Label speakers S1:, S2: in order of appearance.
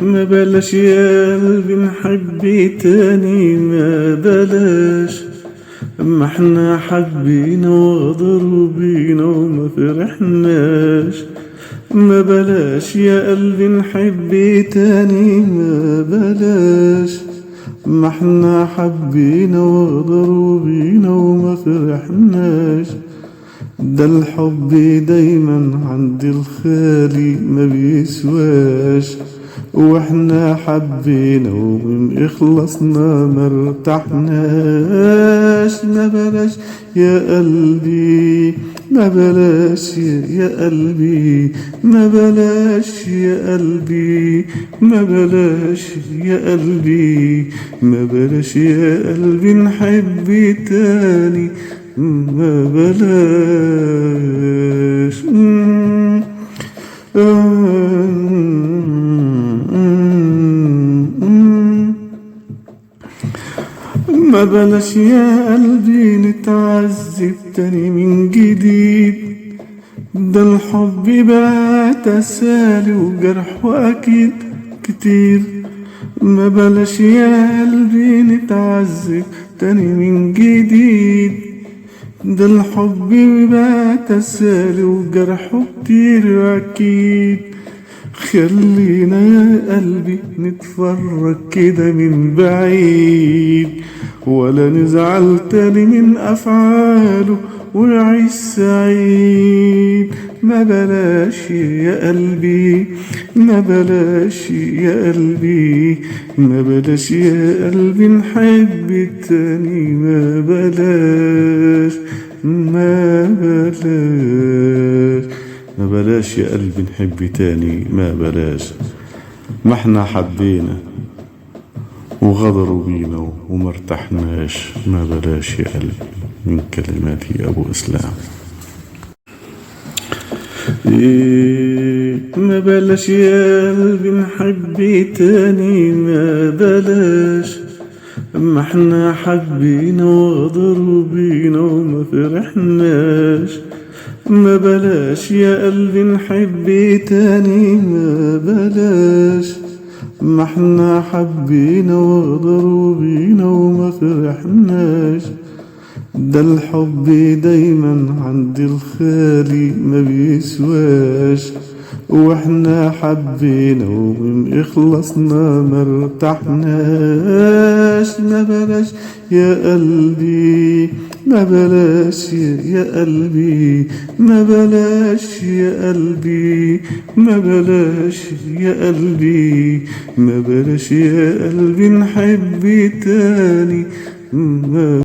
S1: ما بلاش يا قلبي نحب تاني، ما بلاش. اما احنا حبينا وغدروا بينا وما فرحناش. ما بلاش يا قلبي نحب تاني، ما بلاش. ما احنا حبينا وغدروا بينا وما فرحناش. ده الحب دايما عند الخالي ما بيسواش، واحنا حبينا ومن اخلصنا ما ارتحناش. ما بلاش يا قلبي، ما بلاش يا قلبي، ما بلاش يا قلبي، ما بلاش يا قلبي، ما بلاش يا قلبي نحب تاني، ما بلاش. ما بلاش يا قلبي نتعذب تاني من جديد. ده الحب بقى تسالي وجرحه أكيد كتير. ما بلاش يا قلبي نتعذب تاني من جديد. ده الحب بقى تسالي وجرحه كتير أكيد. خلينا يا قلبي نتفرج كده من بعيد، ولا نزعل تاني من أفعاله ونعيش سعيد. ما بلاش يا قلبي، ما بلاش يا قلبي، ما بلاش يا قلبي نحب تاني، ما بلاش، ما بلاش، ما بلاش يا قلبي نحب تاني، ما بلاش. ما احنا حبينا وغدروا بينا وما ارتحناش. ما بلاش يا قلبي. من كلماتي أبو إسلام. ما بلاش يا قلبي نحب تاني، ما بلاش. ما احنا حبينا وغدروا بينا وما فرحناش. ما بلاش يا قلبي نحب تاني، ما بلاش. ما احنا حبينا وغدروا بينا وما فرحناش. ده الحب دايما عند الخالي ما بيسواش، واحنا حبينا ومن اخلصنا ما ارتحناش. ما بلاش يا قلبي، ما بلاش يا قلبي، ما بلاش يا قلبي، ما بلاش يا قلبي، ما بلاش يا قلبي نحب تاني، ما